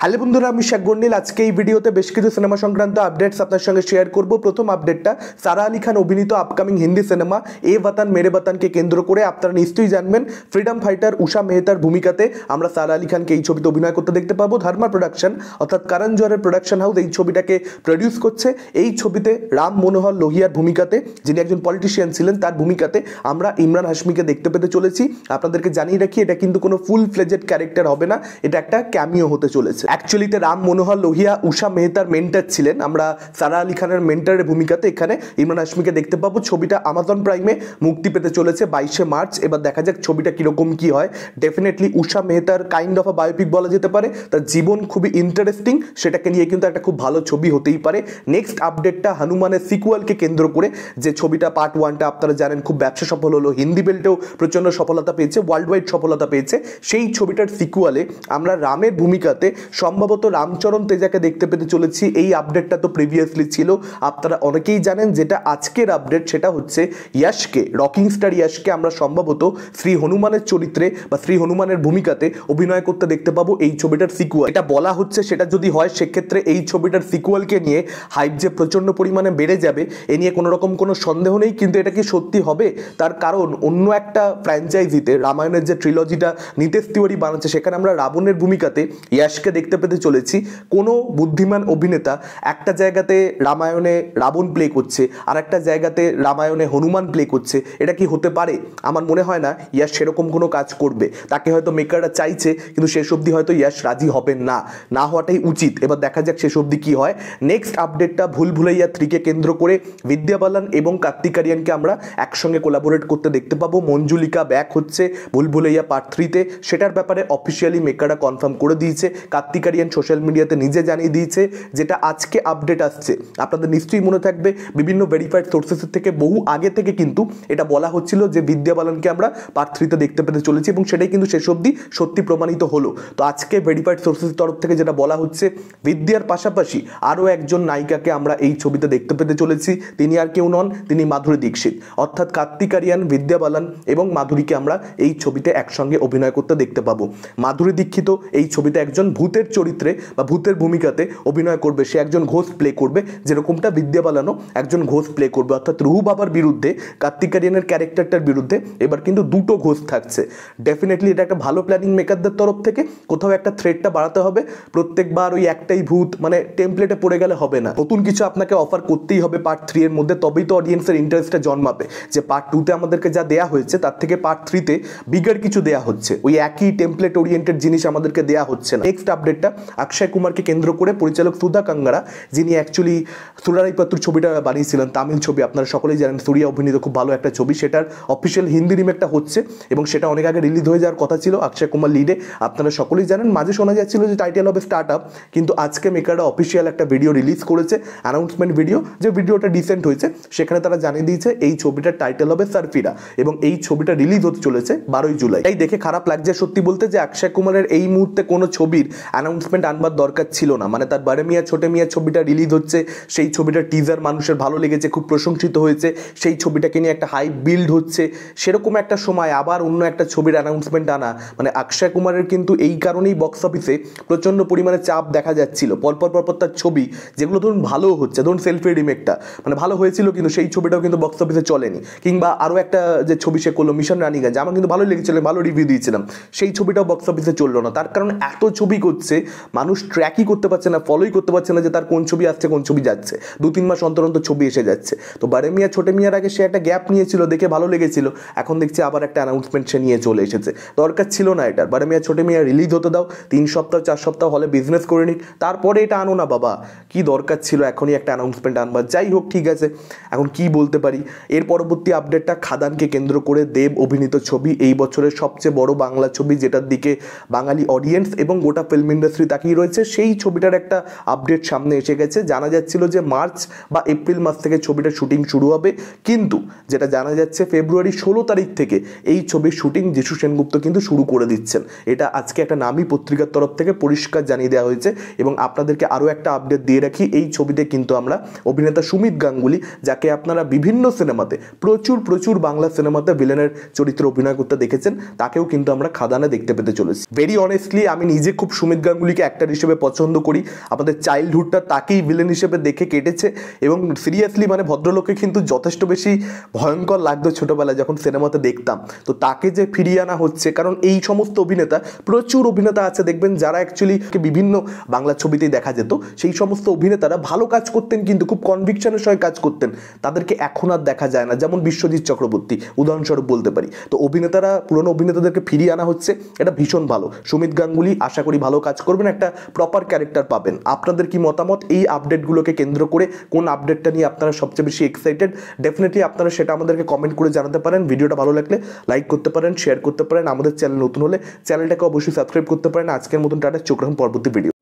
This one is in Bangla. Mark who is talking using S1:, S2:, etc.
S1: হ্যালো বন্ধুরা, আমি শেখ গন্ডিল। আজকে এই ভিডিওতে বেশ কিছু সিনেমা সংক্রান্ত আপডেটস আপনার সঙ্গে শেয়ার করব। প্রথম আপডেটটা সারা আলী খান অভিনীত আপকামিং হিন্দি সিনেমা এ ওয়াতান মেরে ওয়াতানকে কেন্দ্র করে। আপনারা নিশ্চয়ই জানবেন ফ্রিডম ফাইটার উষা মেহতার ভূমিকাতে আমরা সারা আলী খানকে এই ছবিতে অভিনয় করতে দেখতে পাবো। ধর্মা প্রোডাকশন অর্থাৎ করণ জোহরের প্রোডাকশন হাউস এই ছবিটাকে প্রডিউস করছে। এই ছবিতে রাম মনোহর লোহিয়ার ভূমিকাতে, যিনি একজন পলিটিশিয়ান ছিলেন, তার ভূমিকাতে আমরা ইমরান হাশমিকে দেখতে পেতে চলেছি। আপনাদেরকে জানিয়ে রাখি, এটা কিন্তু কোনো ফুল ফ্লেজেড ক্যারেক্টার হবে না, এটা একটা ক্যামিও হতে চলেছে। অ্যাকচুয়ালিতে রাম মনোহর লোহিয়া উষা মেহতার মেন্টার ছিলেন। আমরা সারা আলী খানের মেন্টারের ভূমিকাতে এখানে ইমরান হাশমিকে দেখতে পাবো। ছবিটা আমাজন প্রাইমে মুক্তি পেতে চলেছে 22শে মার্চ। এবার দেখা যাক ছবিটা কিরকম কি হয়। ডেফিনেটলি উষা মেহতার কাইন্ড অফ আ বায়োপিক বলা যেতে পারে। তার জীবন খুবই ইন্টারেস্টিং, সেটাকে নিয়ে কিন্তু একটা খুব ভালো ছবি হতেই পারে। নেক্সট আপডেটটা হনুমানের সিকুয়ালকে কেন্দ্র করে। যে ছবিটা পার্ট 1টা আপনারা জানেন খুব ব্যবসা সফল হলো, হিন্দি বেল্টেও প্রচণ্ড সফলতা পেয়েছে, ওয়ার্ল্ড ওয়াইড সফলতা পেয়েছে। সেই ছবিটার সিকুয়ালে আমরা রামের ভূমিকাতে সম্ভবত রামচরণ তেজাকে দেখতে পেতে চলেছি। এই আপডেটটা তো প্রিভিয়াসলি ছিল, আপনারা অনেকেই জানেন। যেটা আজকের আপডেট সেটা হচ্ছে ইয়াশকে, রকিং স্টার ইয়াশকে আমরা সম্ভবত শ্রী হনুমানের চরিত্রে বা শ্রী হনুমানের ভূমিকাতে অভিনয় করতে দেখতে পাবো এই ছবিটার সিকুয়াল। এটা বলা হচ্ছে, সেটা যদি হয় সেক্ষেত্রে এই ছবিটার সিকুয়ালকে নিয়ে হাইপ যে প্রচণ্ড পরিমাণে বেড়ে যাবে এ নিয়ে কোনো রকম কোনো সন্দেহ নেই। কিন্তু এটা কি সত্যি হবে? তার কারণ অন্য একটা ফ্র্যাঞ্চাইজিতে রামায়ণের যে ট্রিলজিটা নিতেশ তিওয়ারি বানাচ্ছে, সেখানে আমরা রাবণের ভূমিকাতে ইয়াশকে দেখতে পেতে চলেছি। কোনো বুদ্ধিমান অভিনেতা একটা জায়গাতে রামায়ণে রাবণ প্লে করছে, আর একটা জায়গাতে রামায়ণে হনুমান প্লে করছে, এটা কি হতে পারে? আমার মনে হয় না ইয়াশ সেরকম কোনো কাজ করবে। তাকে হয়তো মেকাররা চাইছে, কিন্তু শেষ অবধি হয়তো ইয়াশ রাজি হবেন না, না হওয়াটাই উচিত। এবার দেখা যাক শেষ অবধি কি হয়। নেক্সট আপডেটটা ভুল ভুলাইয়া 3কে কেন্দ্র করে বিদ্যা বালান এবং কার্তিক আরিয়ানকে আমরা একসঙ্গে কোলাবোরেট করতে দেখতে পাবো। মঞ্জুলিকা ব্যাক হচ্ছে ভুল ভুলাইয়া পার্ট 3তে, সেটার ব্যাপারে অফিসিয়ালি মেকাররা কনফার্ম করে দিয়েছে। কার্তিক আরিয়ান সোশ্যাল মিডিয়াতে নিজে জানিয়ে দিয়েছে। যেটা আজকে আপডেট আসছে, আপনাদের নিশ্চয়ই মনে থাকবে বিভিন্ন ভেরিফাইড সোর্সেসের থেকে বহু আগে থেকে কিন্তু এটা বলা হচ্ছিল যে বিদ্যা বালানকে আমরা পার্ট 3তে দেখতে পেতে চলেছি, এবং সেটাই কিন্তু শেষ অবধি সত্যি প্রমাণিত হলো। তো আজকে ভেরিফাইড সোর্সেসের তরফ থেকে যেটা বলা হচ্ছে, বিদ্যার পাশাপাশি আরও একজন নায়িকাকে আমরা এই ছবিতে দেখতে পেতে চলেছি। তিনি আর কেউ নন, তিনি মাধুরী দীক্ষিত। অর্থাৎ কার্তিক আরিয়ান, বিদ্যা বালান এবং মাধুরীকে আমরা এই ছবিতে একসঙ্গে অভিনয় করতে দেখতে পাবো। মাধুরী দীক্ষিত এই ছবিতে একজন ভূতের চরিত্রে বা ভূতের ভূমিকাতে অভিনয় করবে। সে একজন ঘোষ প্লে করবে, যেরকমটা বিদ্যা বালানও একজন ঘোষ প্লে করবে। অর্থাৎ রুহু বাবার বিরুদ্ধে, কার্তিক আরিয়ানের ক্যারেক্টারটার বিরুদ্ধে এবার কিন্তু দুটো ঘোষ থাকছে। ডেফিনেটলি এটা একটা ভালো প্ল্যানিং মেকারদের তরফ থেকে। কোথাও একটা থ্রেডটা বাড়াতে হবে। প্রত্যেকবার ওই একটাই ভূত মানে টেমপ্লেটে পড়ে গেলে হবে না, নতুন কিছু আপনাকে অফার করতেই হবে পার্ট 3 এর মধ্যে, তবেই তো অডিয়েন্সের ইন্টারেস্টটা জন্মাবে। যে পার্ট 2তে আমাদেরকে যা দেয়া হয়েছে তার থেকে পার্ট 3তে বিগার কিছু দেয়া হচ্ছে, ওই একই টেমপ্লেট ওরিয়েন্টেড জিনিস আমাদেরকে দেয়া হচ্ছে না। নেক্সট আপডেটটা অক্ষয় কুমারকে কেন্দ্র করে পরিচালক সুধা কাঙ্গারা, যিনি অ্যাকচুয়ালি সুরারাইপাত্তুর ছবিটা বানিয়েছিলেন, তামিল ছবি, আপনারা সকলেই জানেন, সূর্যা অভিনীত খুব ভালো একটা ছবি। সেটার অফিসিয়াল হিন্দি রিমেকটা হচ্ছে এবং সেটা অনেক আগে রিলিজ হয়ে যাওয়ার কথা ছিল। অক্ষয় কুমার লিডে, আপনারা সকলেই জানেন। মাঝে শোনা যাচ্ছিল যে টাইটেল হবে স্টার্ট আপ, কিন্তু আজকে মেকাররা অফিসিয়াল একটা ভিডিও রিলিজ করেছে, অ্যানাউন্সমেন্ট ভিডিও, যে ভিডিওটা ডিসেন্ট হয়েছে। সেখানে তারা জানিয়ে দিয়েছে এই ছবিটার টাইটেল হবে সারফিরা, এবং এই ছবিটা রিলিজ হতে চলেছে 12ই জুলাই। এই দেখে খারাপ লাগছে সত্যি বলতে যে অক্ষয় কুমারের এই মুহূর্তে কোনো ছবির অ্যানাউন্সমেন্ট আনবার দরকার ছিল না। মানে তার বড় মিয়া ছোট মিয়া ছবিটা রিলিজ হচ্ছে, সেই ছবিটার টিজার মানুষের ভালো লেগেছে, খুব প্রশংসিত হয়েছে, সেই ছবিটাকে নিয়ে একটা হাইপ বিল্ড হচ্ছে। সেরকম একটা সময় আবার অন্য একটা ছবির অ্যানাউন্সমেন্ট আনা, মানে অক্ষয় কুমারের কিন্তু এই কারণেই বক্স অফিসে প্রচণ্ড পরিমাণে চাপ দেখা যাচ্ছিল। পরপর তার ছবি যেগুলো ধরুন ভালো হচ্ছে, ধরুন সেলফি রিমেকটা মানে ভালো হয়েছিল, কিন্তু সেই ছবিটাও কিন্তু বক্স অফিসে চলেনি। কিংবা আরও একটা যে ছবি সে করলো মিশন রানীগঞ্জ, আমার কিন্তু ভালো লেগেছিল, ভালো রিভিউ দিয়েছিলাম, সেই ছবিটাও বক্স অফিসে চললো না। তার কারণ এত ছবি করছে, মানুষ ট্র্যাকই করতে পারছে না, ফলোই করতে পারছে না যে তার কোন ছবি আসছে, কোন ছবি যাচ্ছে। 2-3 মাস অন্তর অন্তর ছবি এসে যাচ্ছে। তো বড় মিয়া ছোট মিয়ার আগে সে একটা গ্যাপ নিয়েছিল, দেখে ভালো লেগেছিল, এখন দেখছি আবার একটা অ্যানাউন্সমেন্ট সে নিয়ে চলে এসেছে। দরকার ছিল না এটার। বড় মিয়া ছোট মিয়া রিলিজ হতে দাও, 3 সপ্তাহ 4 সপ্তাহ হলে বিজনেস করে নিক, তারপরে এটা আনো না বাবা। কি দরকার ছিল এখনই একটা অ্যানাউন্সমেন্ট আনবার? যাই হোক, ঠিক আছে, এখন কি বলতে পারি। এর পরবর্তী আপডেটটা খাদানকে কেন্দ্র করে দেব অভিনীত ছবি, এই বছরের সবচেয়ে বড় বাংলা ছবি, যেটার দিকে বাঙালি অডিয়েন্স এবং গোটা ফিল্ম ইন্ডাস্ট্রি তাকিয়ে রয়েছে। সেই ছবিটার একটা আপডেট সামনে এসে গেছে। জানা যাচ্ছিল যে মার্চ বা এপ্রিল মাস থেকে ছবিটার শুটিং শুরু হবে, কিন্তু যেটা জানা যাচ্ছে ফেব্রুয়ারি 16 তারিখ থেকে এই ছবির শুটিং যিশু সেনগুপ্ত কিন্তু শুরু করে দিচ্ছেন। এটা আজকে একটা নামী পত্রিকার তরফ থেকে পরিষ্কার জানিয়ে দেওয়া হয়েছে। এবং আপনাদেরকে আরও একটা আপডেট দিয়ে রাখি, এই ছবিতে কিন্তু আমরা অভিনেতা সুমিত গাঙ্গুলি, যাকে আপনারা বিভিন্ন সিনেমাতে প্রচুর বাংলা সিনেমাতে ভিলেনের চরিত্রে অভিনয় করতে দেখেছেন, তাকেও কিন্তু আমরা খাদানে দেখতে পেতে চলেছি। ভেরি অনেস্টলি আমি নিজে খুব সুমিত গাঙ্গুলিকে অ্যাক্টর হিসেবে পছন্দ করি, আমাদের চাইল্ডহুডটা তাকেই ভিলেন হিসেবে দেখে কেটেছে এবং সিরিয়াসলি মানে ভদ্রলোককে কিন্তু যথেষ্ট বেশি ভয়ঙ্কর লাগতো ছোটোবেলায় যখন সিনেমাতে দেখতাম। তো তাকে যে ফিরিয়ে আনা হচ্ছে, কারণ এই সমস্ত অভিনেতা, প্রচুর অভিনেতা আছে দেখবেন যারা অ্যাকচুয়ালি বিভিন্ন বাংলা ছবিতেই দেখা যেত, সেই সমস্ত অভিনেতারা ভালো কাজ করতেন কিন্তু খুব কনভিকশনের সঙ্গে কাজ করতেন, তাদেরকে এখন আর দেখা যায় না। যেমন বিশ্বজিৎ চক্রবর্তী উদাহরণস্বরূপ বলতে পারি। তো অভিনেতারা, পুরনো অভিনেতাদেরকে ফিরিয়ে আনা হচ্ছে, এটা ভীষণ ভালো। সুমিত গাঙ্গুলি আশা করি ভালো কাজ করবেন, একটা প্রপার ক্যারেক্টার পাবেন। আপনাদের কি মতামত এই আপডেটগুলোকে কেন্দ্র করে? কোন আপডেটটা নিয়ে আপনারা সবচেয়ে বেশি এক্সাইটেড? ডেফিনেটলি আপনারা সেটা আমাদেরকে কমেন্ট করে জানাতে পারেন। ভিডিওটা ভালো লাগলে লাইক করতে পারেন, শেয়ার করতে পারেন। আমাদের চ্যানেল নতুন হলে চ্যানেলটাকে অবশ্যই সাবস্ক্রাইব করতে পারেন। আজকের মতন টাটা, চোখ রাখুন পরবর্তী ভিডিও।